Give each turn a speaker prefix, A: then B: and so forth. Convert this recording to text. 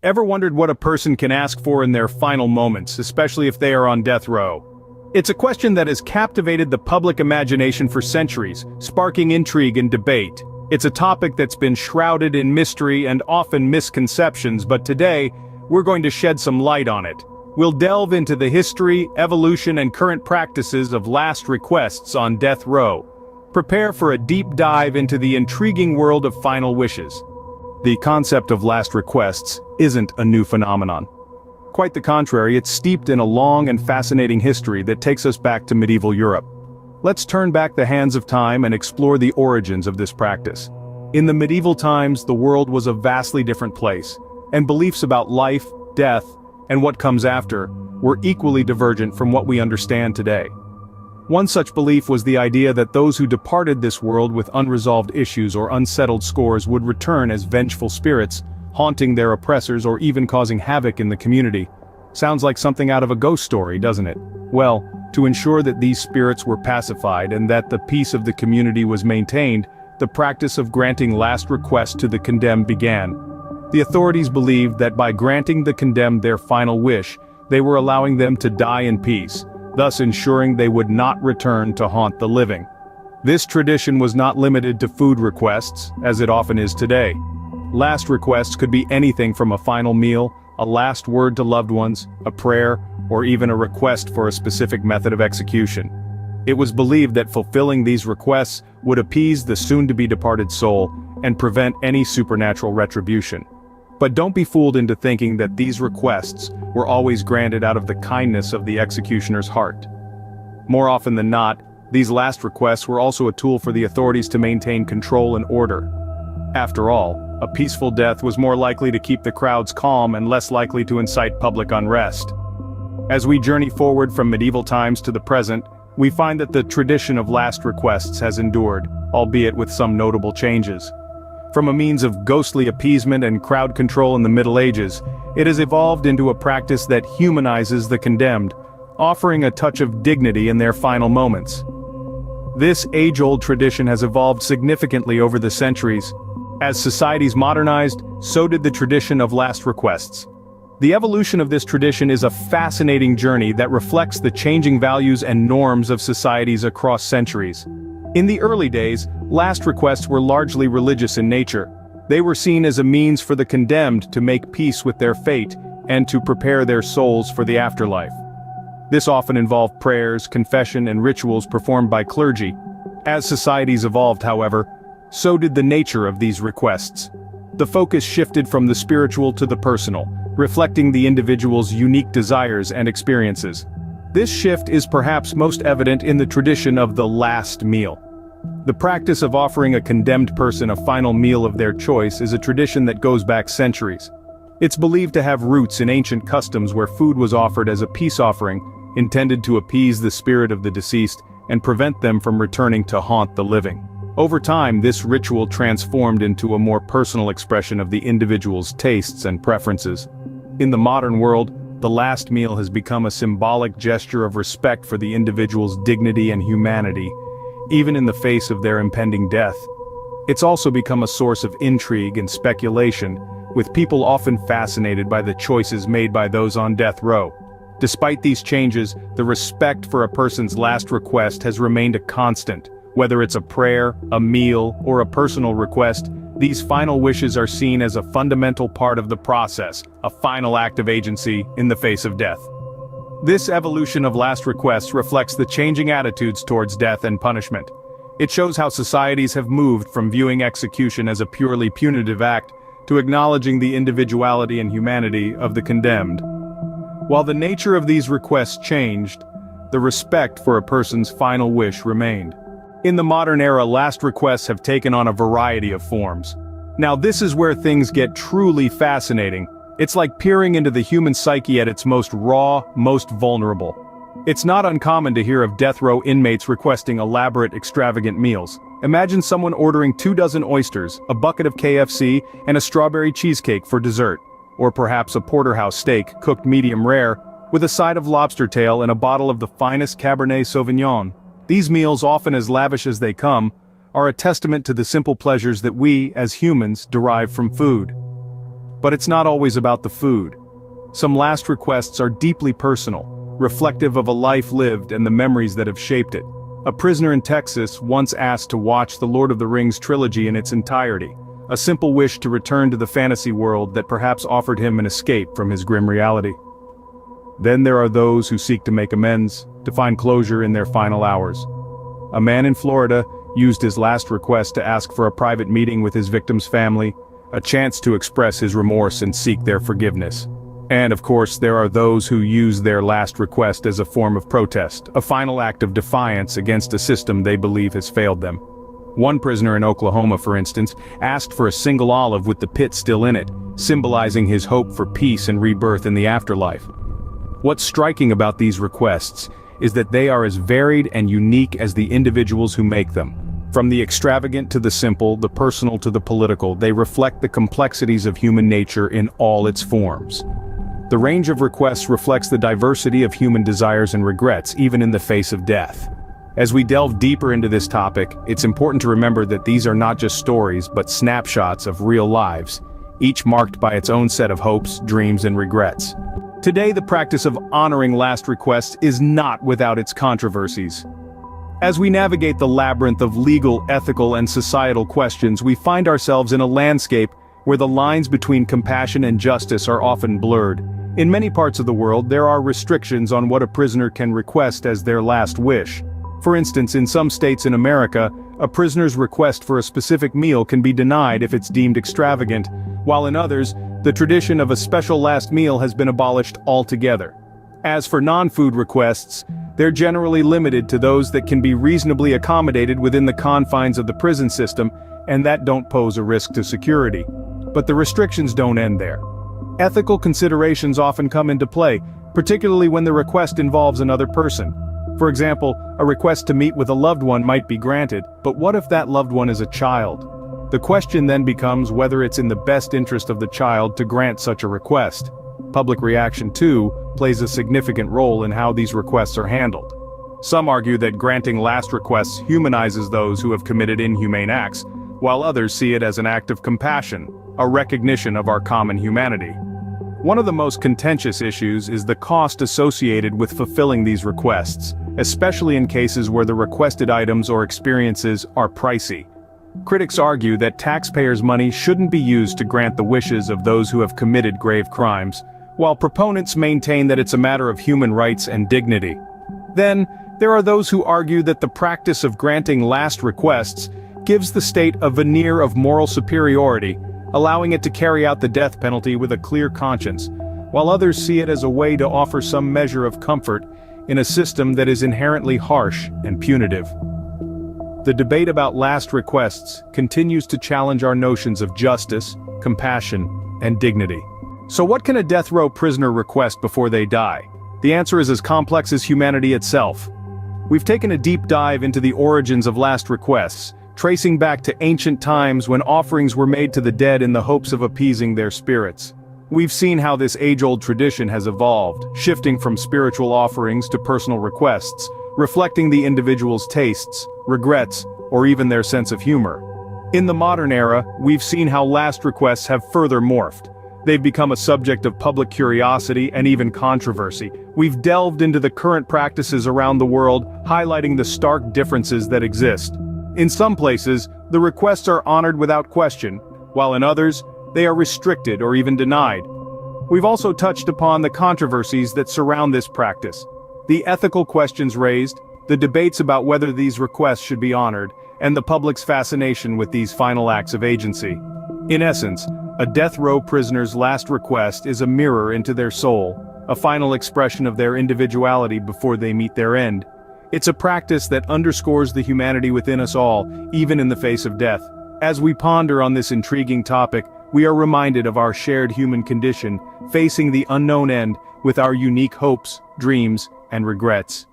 A: Ever wondered what a person can ask for in their final moments, especially if they are on death row? It's a question that has captivated the public imagination for centuries, sparking intrigue and debate. It's a topic that's been shrouded in mystery and often misconceptions, but today, we're going to shed some light on it. We'll delve into the history, evolution, and current practices of last requests on death row. Prepare for a deep dive into the intriguing world of final wishes. The concept of last requests isn't a new phenomenon. Quite the contrary, it's steeped in a long and fascinating history that takes us back to medieval Europe. Let's turn back the hands of time and explore the origins of this practice. In the medieval times, the world was a vastly different place, and beliefs about life, death, and what comes after were equally divergent from what we understand today. One such belief was the idea that those who departed this world with unresolved issues or unsettled scores would return as vengeful spirits, haunting their oppressors or even causing havoc in the community. Sounds like something out of a ghost story, doesn't it? Well, to ensure that these spirits were pacified and that the peace of the community was maintained, the practice of granting last requests to the condemned began. The authorities believed that by granting the condemned their final wish, they were allowing them to die in peace, thus ensuring they would not return to haunt the living. This tradition was not limited to food requests, as it often is today. Last requests could be anything from a final meal, a last word to loved ones, a prayer, or even a request for a specific method of execution. It was believed that fulfilling these requests would appease the soon-to-be departed soul and prevent any supernatural retribution. But don't be fooled into thinking that these requests were always granted out of the kindness of the executioner's heart. More often than not, these last requests were also a tool for the authorities to maintain control and order. After all, a peaceful death was more likely to keep the crowds calm and less likely to incite public unrest. As we journey forward from medieval times to the present, we find that the tradition of last requests has endured, albeit with some notable changes. From a means of ghostly appeasement and crowd control in the Middle Ages, it has evolved into a practice that humanizes the condemned, offering a touch of dignity in their final moments. This age-old tradition has evolved significantly over the centuries. As societies modernized, so did the tradition of last requests. The evolution of this tradition is a fascinating journey that reflects the changing values and norms of societies across centuries. In the early days, last requests were largely religious in nature. They were seen as a means for the condemned to make peace with their fate and to prepare their souls for the afterlife. This often involved prayers, confession, and rituals performed by clergy. As societies evolved, however, so did the nature of these requests. The focus shifted from the spiritual to the personal, reflecting the individual's unique desires and experiences. This shift is perhaps most evident in the tradition of the last meal. The practice of offering a condemned person a final meal of their choice is a tradition that goes back centuries. It's believed to have roots in ancient customs where food was offered as a peace offering, intended to appease the spirit of the deceased and prevent them from returning to haunt the living. Over time, this ritual transformed into a more personal expression of the individual's tastes and preferences. In the modern world, the last meal has become a symbolic gesture of respect for the individual's dignity and humanity, even in the face of their impending death. It's also become a source of intrigue and speculation, with people often fascinated by the choices made by those on death row. Despite these changes, the respect for a person's last request has remained a constant. Whether it's a prayer, a meal, or a personal request, these final wishes are seen as a fundamental part of the process, a final act of agency in the face of death. This evolution of last requests reflects the changing attitudes towards death and punishment. It shows how societies have moved from viewing execution as a purely punitive act to acknowledging the individuality and humanity of the condemned. While the nature of these requests changed, the respect for a person's final wish remained. In the modern era, last requests have taken on a variety of forms. Now this is where things get truly fascinating. It's like peering into the human psyche at its most raw, most vulnerable. It's not uncommon to hear of death row inmates requesting elaborate, extravagant meals. Imagine someone ordering 24 oysters, a bucket of KFC, and a strawberry cheesecake for dessert. Or perhaps a porterhouse steak, cooked medium rare, with a side of lobster tail and a bottle of the finest Cabernet Sauvignon. These meals, often as lavish as they come, are a testament to the simple pleasures that we, as humans, derive from food. But it's not always about the food. Some last requests are deeply personal, reflective of a life lived and the memories that have shaped it. A prisoner in Texas once asked to watch the Lord of the Rings trilogy in its entirety, a simple wish to return to the fantasy world that perhaps offered him an escape from his grim reality. Then there are those who seek to make amends, to find closure in their final hours. A man in Florida used his last request to ask for a private meeting with his victim's family, a chance to express his remorse and seek their forgiveness. And of course, there are those who use their last request as a form of protest, a final act of defiance against a system they believe has failed them. One prisoner in Oklahoma, for instance, asked for a single olive with the pit still in it, symbolizing his hope for peace and rebirth in the afterlife. What's striking about these requests is that they are as varied and unique as the individuals who make them. From the extravagant to the simple, the personal to the political, they reflect the complexities of human nature in all its forms. The range of requests reflects the diversity of human desires and regrets, even in the face of death. As we delve deeper into this topic, it's important to remember that these are not just stories, but snapshots of real lives, each marked by its own set of hopes, dreams, and regrets. Today, the practice of honoring last requests is not without its controversies. As we navigate the labyrinth of legal, ethical, and societal questions, we find ourselves in a landscape where the lines between compassion and justice are often blurred. In many parts of the world, there are restrictions on what a prisoner can request as their last wish. For instance, in some states in America, a prisoner's request for a specific meal can be denied if it's deemed extravagant, while in others, the tradition of a special last meal has been abolished altogether. As for non-food requests, they're generally limited to those that can be reasonably accommodated within the confines of the prison system, and that don't pose a risk to security. But the restrictions don't end there. Ethical considerations often come into play, particularly when the request involves another person. For example, a request to meet with a loved one might be granted, but what if that loved one is a child? The question then becomes whether it's in the best interest of the child to grant such a request. Public reaction, too, plays a significant role in how these requests are handled. Some argue that granting last requests humanizes those who have committed inhumane acts, while others see it as an act of compassion, a recognition of our common humanity. One of the most contentious issues is the cost associated with fulfilling these requests, especially in cases where the requested items or experiences are pricey. Critics argue that taxpayers' money shouldn't be used to grant the wishes of those who have committed grave crimes, while proponents maintain that it's a matter of human rights and dignity. Then, there are those who argue that the practice of granting last requests gives the state a veneer of moral superiority, allowing it to carry out the death penalty with a clear conscience, while others see it as a way to offer some measure of comfort in a system that is inherently harsh and punitive. The debate about last requests continues to challenge our notions of justice, compassion, and dignity. So what can a death row prisoner request before they die? The answer is as complex as humanity itself. We've taken a deep dive into the origins of last requests, tracing back to ancient times when offerings were made to the dead in the hopes of appeasing their spirits. We've seen how this age-old tradition has evolved, shifting from spiritual offerings to personal requests, reflecting the individual's tastes, regrets, or even their sense of humor. In the modern era, we've seen how last requests have further morphed. They've become a subject of public curiosity and even controversy. We've delved into the current practices around the world, highlighting the stark differences that exist. In some places, the requests are honored without question, while in others, they are restricted or even denied. We've also touched upon the controversies that surround this practice, the ethical questions raised, the debates about whether these requests should be honored, and the public's fascination with these final acts of agency. In essence, a death row prisoner's last request is a mirror into their soul, a final expression of their individuality before they meet their end. It's a practice that underscores the humanity within us all, even in the face of death. As we ponder on this intriguing topic, we are reminded of our shared human condition, facing the unknown end with our unique hopes, dreams, and regrets.